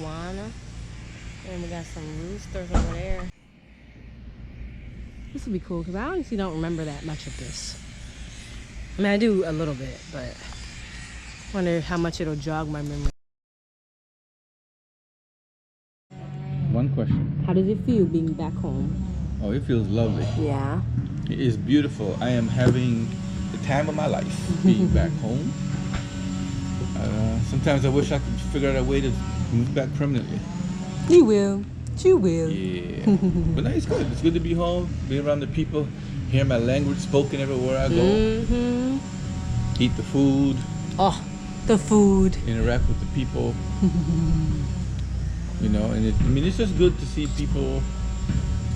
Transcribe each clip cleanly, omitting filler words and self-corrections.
iguana. And we got some roosters over there. This would be cool because I honestly don't remember that much of this. I mean, I do a little bit, but I wonder how much it'll jog my memory. One question. How does it feel being back home? Oh, it feels lovely. Yeah. It is beautiful. I am having the time of my life being back home. Sometimes I wish I could figure out a way to move back permanently. You will. You will. Yeah. But no, it's good. It's good to be home, be around the people, hear my language spoken everywhere I go. Eat the food. Oh, the food. Interact with the people. You know, and it's just good to see people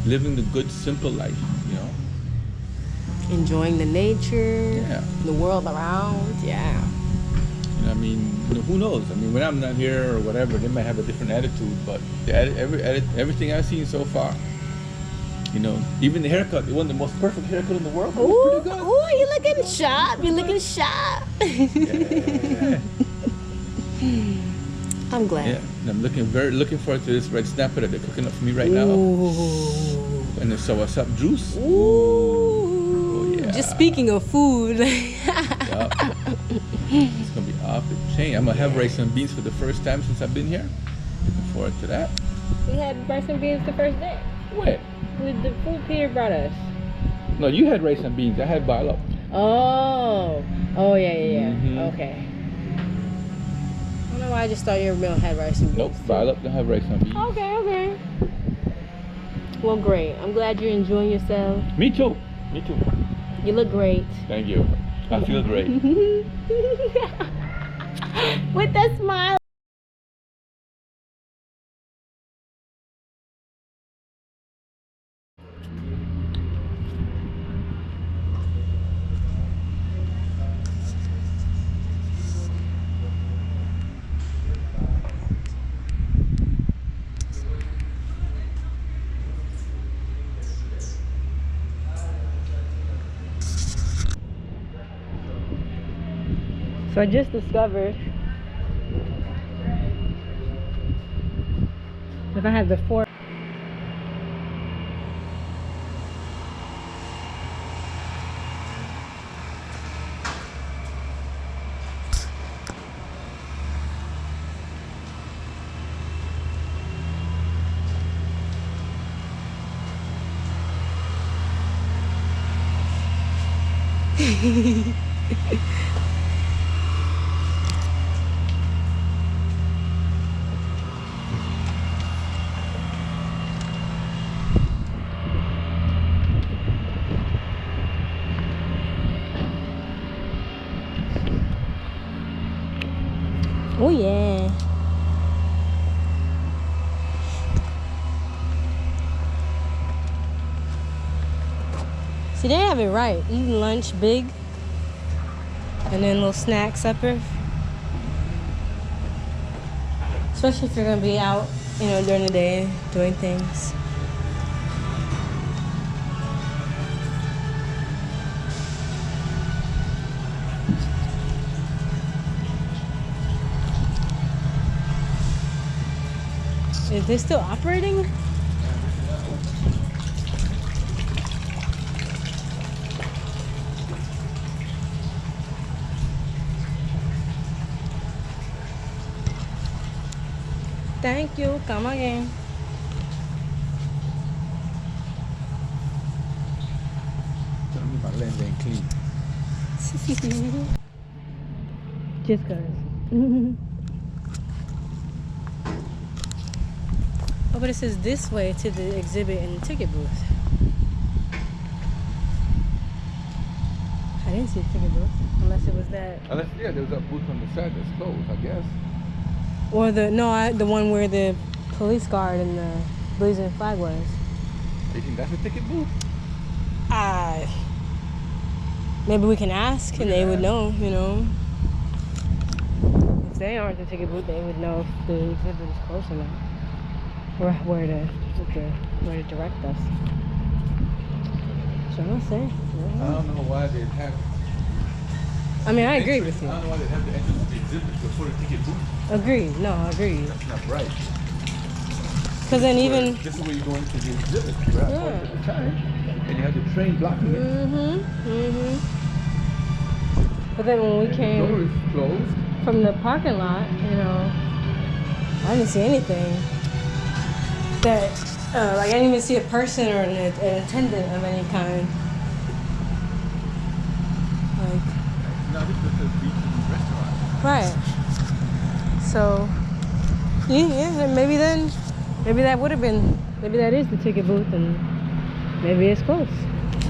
living the good, simple life, you know. Enjoying the nature, Yeah. the world around, yeah. And I mean, who knows? I mean, when I'm not here or whatever, they might have a different attitude, but everything I've seen so far, you know, even the haircut, it wasn't the most perfect haircut in the world, but it was pretty good. Ooh, you looking sharp, you looking sharp. Yeah. I'm glad. Yeah, and I'm looking forward to this red snapper that they're cooking up for me right now. Ooh. And the soursop juice. Ooh. Yeah. Just speaking of food. Yup. It's gonna be off the chain. I'm gonna have rice and beans for the first time since I've been here. Looking forward to that. We had rice and beans the first day. When? With the food Peter brought us. No, you had rice and beans. I had boil up. Oh. Oh, yeah. Mhm. Okay. I don't know why I just thought your meal had rice and beans. Nope, boil up. Don't have rice and beans. Okay. Well, great. I'm glad you're enjoying yourself. Me too. You look great. Thank you. I feel great. With that smile. So I just discovered if I have the fork. Oh yeah. See, they have it right. Eating lunch big and then little snack supper. Especially if you're gonna be out, you know, during the day doing things. Is this still operating? Thank you. Come again. Tell me my lens ain't clean. Just cause. Oh, but it says this way to the exhibit and the ticket booth. I didn't see a ticket booth unless it was that. Unless, yeah, there was a booth on the side that's closed, I guess. Or the the one where the police guard and the blazing flag was. You think that's a ticket booth? Maybe we can ask and they would know, you know. If they aren't the ticket booth, they would know if the exhibit is close or not. Or where to direct us. So I don't say. I don't know why they have I mean, I agree with you. I don't know why they have the entrance to the exhibit before the ticket booth. Agreed. No, agreed. That's not right. Because then even... This is where you're going to the exhibit. Right? Yeah. At the time. And you have the train blocking it. But then when we The door came is closed. from the parking lot, you know, I didn't see anything that, like I didn't even see a person or an attendant of any kind. Like, No, this just says beach and restaurant. right. So, yeah, maybe that would have been, maybe that is the ticket booth and maybe it's closed.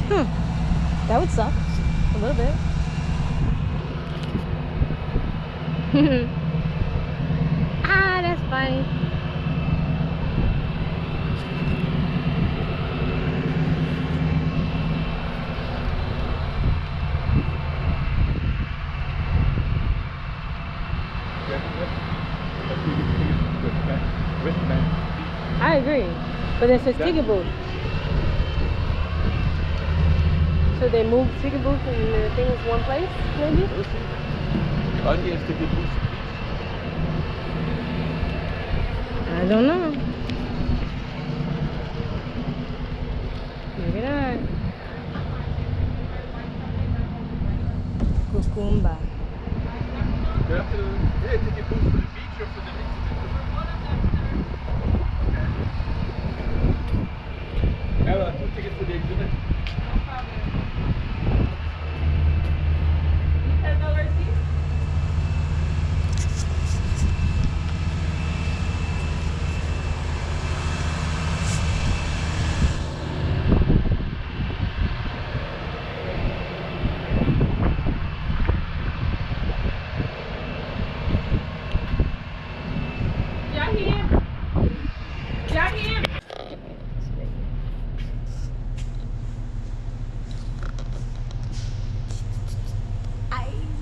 That would suck a little bit. Ah, that's funny. I agree, but it says ticket booth. So they moved ticket booth and the thing is one place, maybe? Ticket booth. I don't know. Maybe not. Cucumba. Good afternoon. Yeah, ticket booth for the beach or for the exhibit? Ella, 2 tickets for the exhibit.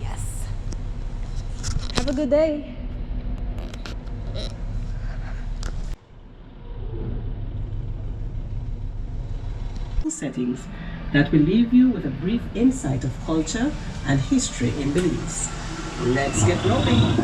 Yes. Have a good day. Settings that will leave you with a brief insight of culture and history in Belize. Let's get rolling.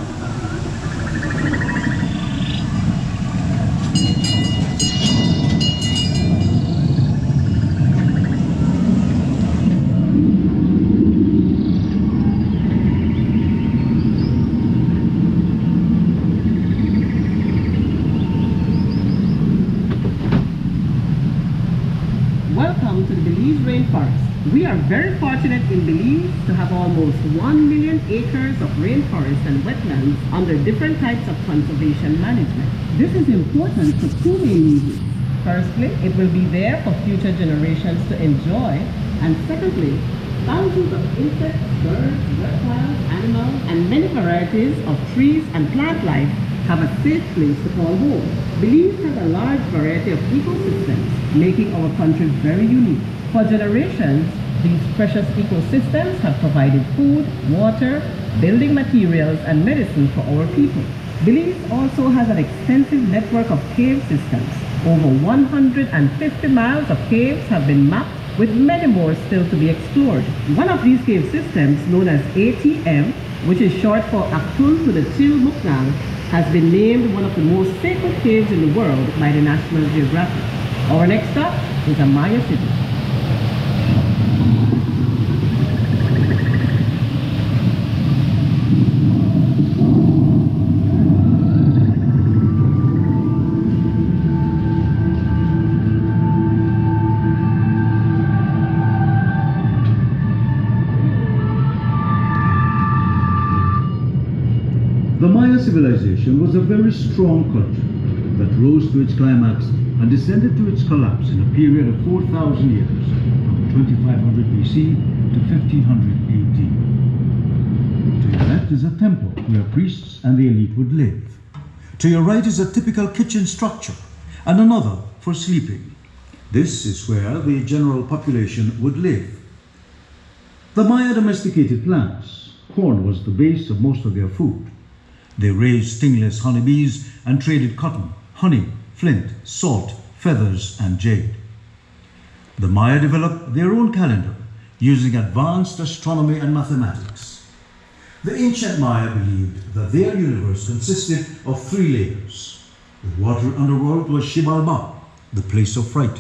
Welcome to the Belize Rainforest. We are very fortunate in Belize to have almost 1 million acres of rainforest and wetlands under different types of conservation management. This is important for 2 main reasons. Firstly, it will be there for future generations to enjoy, and secondly, thousands of insects, birds, reptiles, animals, and many varieties of trees and plant life have a safe place to call home. Belize has a large variety of ecosystems, making our country very unique. For generations, these precious ecosystems have provided food, water, building materials, and medicine for our people. Belize also has an extensive network of cave systems. Over 150 miles of caves have been mapped, with many more still to be explored. One of these cave systems, known as ATM, which is short for Aktul to the Til Muknang, has been named one of the most sacred caves in the world by the National Geographic. Our next stop is Amaya City. The Maya civilization was a very strong culture that rose to its climax and descended to its collapse in a period of 4,000 years, from 2500 BC to 1500 AD. To your left is a temple where priests and the elite would live. To your right is a typical kitchen structure, and another for sleeping. This is where the general population would live. The Maya domesticated plants. Corn was the base of most of their food. They raised stingless honeybees and traded cotton, honey, flint, salt, feathers, and jade. The Maya developed their own calendar using advanced astronomy and mathematics. The ancient Maya believed that their universe consisted of 3 layers. The water underworld was Xibalba, the place of fright.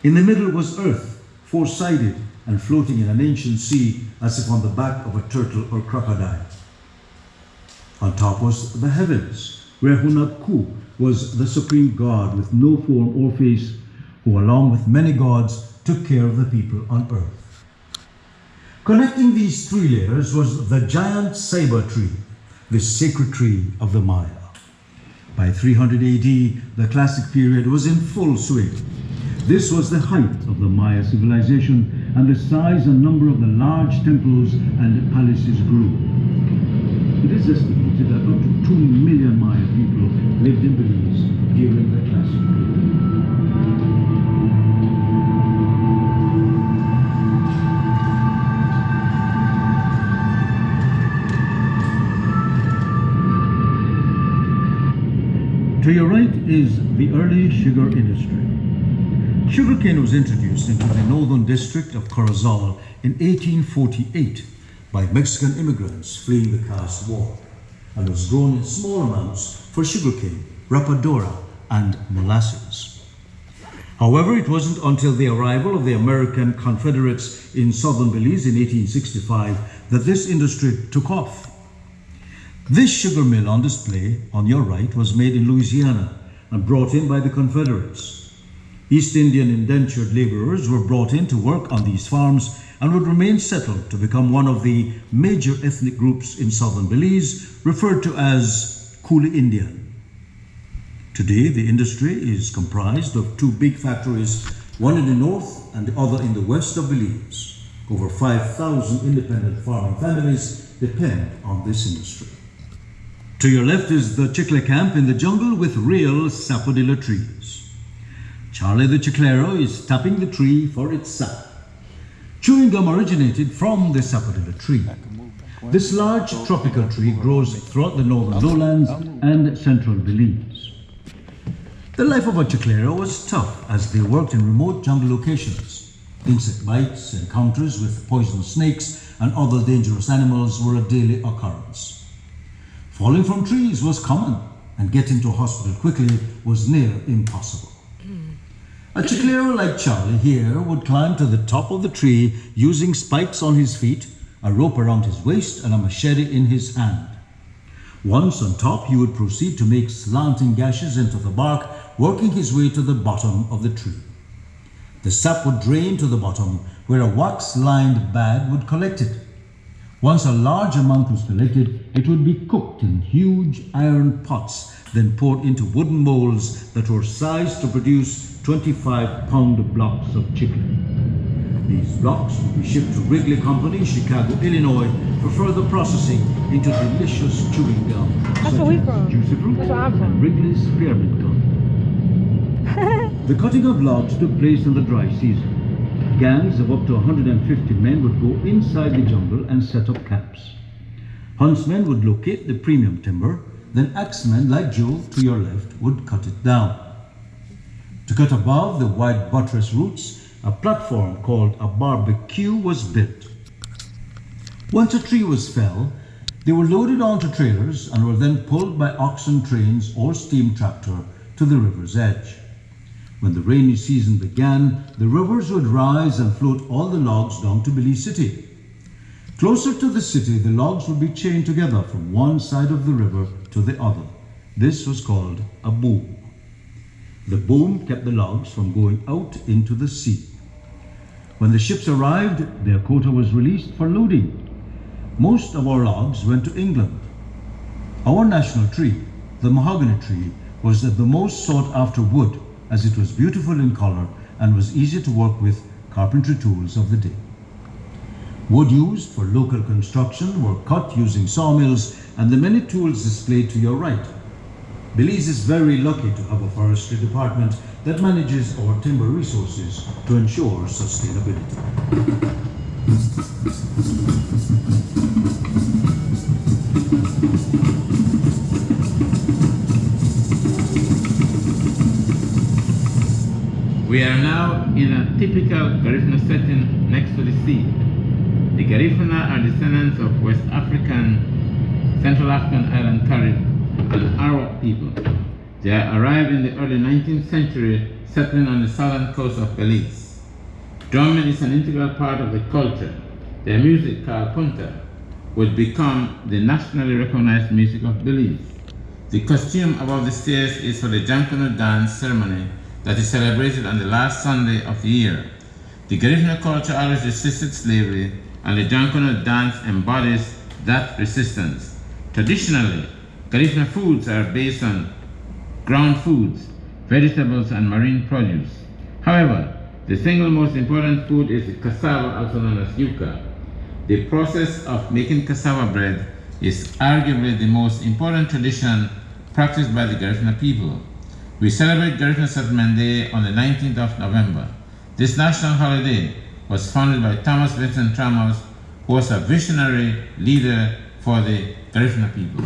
In the middle was earth, 4-sided and floating in an ancient sea as if on the back of a turtle or crocodile. On top was the heavens, where Hunab-Ku was the supreme god with no form or face, who along with many gods took care of the people on earth. Connecting these 3 layers was the giant Symba tree, the sacred tree of the Maya. By 300 AD, the classic period was in full swing. This was the height of the Maya civilization, and the size and number of the large temples and palaces grew. It is estimated that up to 2 million Maya people lived in Belize during the classic period. To your right is the early sugar industry. Sugarcane was introduced into the northern district of Corozal in 1848 by Mexican immigrants fleeing the caste war, and was grown in small amounts for sugarcane, rapadura, and molasses. However, it wasn't until the arrival of the American Confederates in southern Belize in 1865 that this industry took off. This sugar mill on display on your right was made in Louisiana and brought in by the Confederates. East Indian indentured laborers were brought in to work on these farms and would remain settled to become one of the major ethnic groups in southern Belize, referred to as Coolie Indian. Today, the industry is comprised of 2 big factories, one in the north and the other in the west of Belize. Over 5,000 independent farming families depend on this industry. To your left is the Chicle camp in the jungle with real sapodilla trees. Charlie the Chiclero is tapping the tree for its sap. Chewing gum originated from the sapodilla tree. This large tropical tree grows throughout the northern lowlands and central Belize. The life of a Chiclero was tough as they worked in remote jungle locations. Insect bites, encounters with poisonous snakes and other dangerous animals were a daily occurrence. Falling from trees was common, and getting to a hospital quickly was near impossible. A Chiclero like Charlie here would climb to the top of the tree using spikes on his feet, a rope around his waist, and a machete in his hand. Once on top, he would proceed to make slanting gashes into the bark, working his way to the bottom of the tree. The sap would drain to the bottom, where a wax-lined bag would collect it. Once a large amount was collected, it would be cooked in huge iron pots, then poured into wooden molds that were sized to produce 25-pound blocks of chicken. These blocks would be shipped to Wrigley Company, Chicago, Illinois, for further processing into delicious chewing gum. That's where we from. Juicy fruit That's where I'm from. and Wrigley's spearmint gum. The cutting of logs took place in the dry season. Gangs of up to 150 men would go inside the jungle and set up camps. Huntsmen would locate the premium timber, then axemen like Joe to your left would cut it down. To cut above the wide buttress roots, a platform called a barbecue was built. Once a tree was felled, they were loaded onto trailers and were then pulled by oxen trains or steam tractor to the river's edge. When the rainy season began, the rivers would rise and float all the logs down to Belize City. Closer to the city, the logs would be chained together from one side of the river to the other. This was called a boom. The boom kept the logs from going out into the sea. When the ships arrived, their quota was released for loading. Most of our logs went to England. Our national tree, the mahogany tree, was the most sought after wood, as it was beautiful in color and was easy to work with carpentry tools of the day. Wood used for local construction were cut using sawmills and the many tools displayed to your right. Belize is very lucky to have a forestry department that manages our timber resources to ensure sustainability. We are now in a typical Garifuna setting next to the sea. The Garifuna are descendants of West African, Central African Island Carib, and Arawak people. They arrived in the early 19th century, settling on the southern coast of Belize. Drumming is an integral part of the culture. Their music, called punta, would become the nationally recognized music of Belize. The costume above the stairs is for the Jankano dance ceremony that is celebrated on the last Sunday of the year. The Garifuna culture always resisted slavery, and the Jankano dance embodies that resistance. Traditionally, Garifuna foods are based on ground foods, vegetables, and marine produce. However, the single most important food is the cassava, also known as yuca. The process of making cassava bread is arguably the most important tradition practiced by the Garifuna people. We celebrate Garifuna Settlement Day on the 19th of November. This national holiday was founded by Thomas Vincent Tramos, who was a visionary leader for the Garifuna people.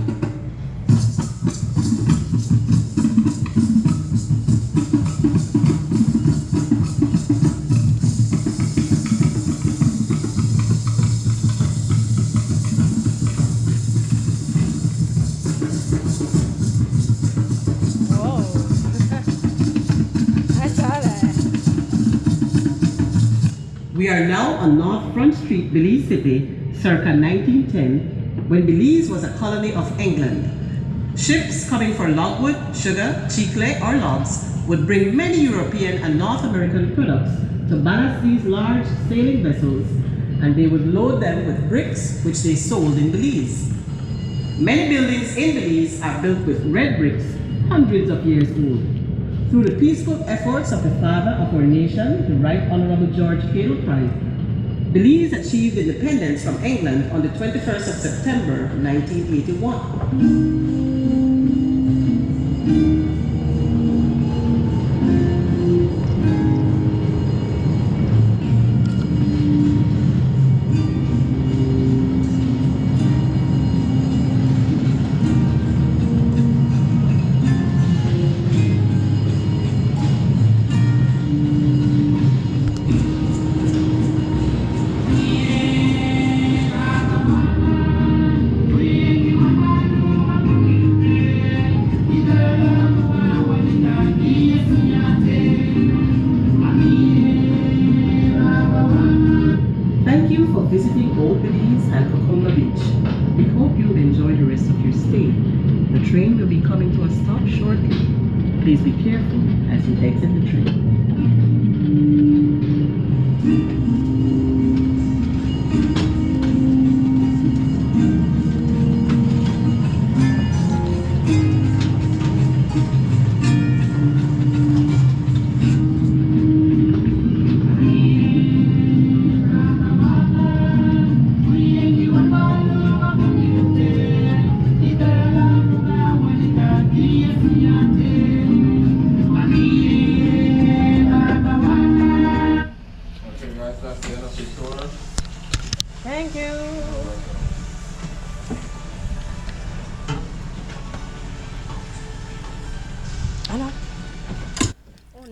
We are now on North Front Street, Belize City, circa 1910, when Belize was a colony of England. Ships coming for logwood, sugar, chicle, or logs would bring many European and North American products to ballast these large sailing vessels, and they would load them with bricks, which they sold in Belize. Many buildings in Belize are built with red bricks, hundreds of years old. Through the peaceful efforts of the father of our nation, the Right Honorable George Cale Price, Belize achieved independence from England on the 21st of September, 1981. Visiting Old Belize and Kokomba Beach. We hope you enjoy the rest of your stay. The train will be coming to a stop shortly. Please be careful as you exit the train. Thank you.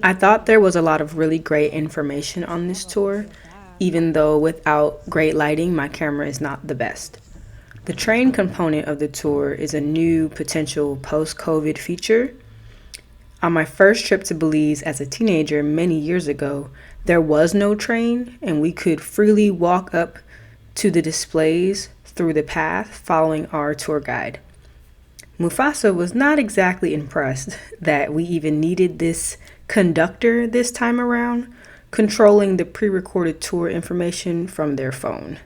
I thought there was a lot of really great information on this tour, even though without great lighting, my camera is not the best. The train component of the tour is a new potential post-COVID feature. On my first trip to Belize as a teenager many years ago, there was no train, and we could freely walk up to the displays through the path following our tour guide. Mufasa was not exactly impressed that we even needed this conductor this time around, controlling the pre-recorded tour information from their phone.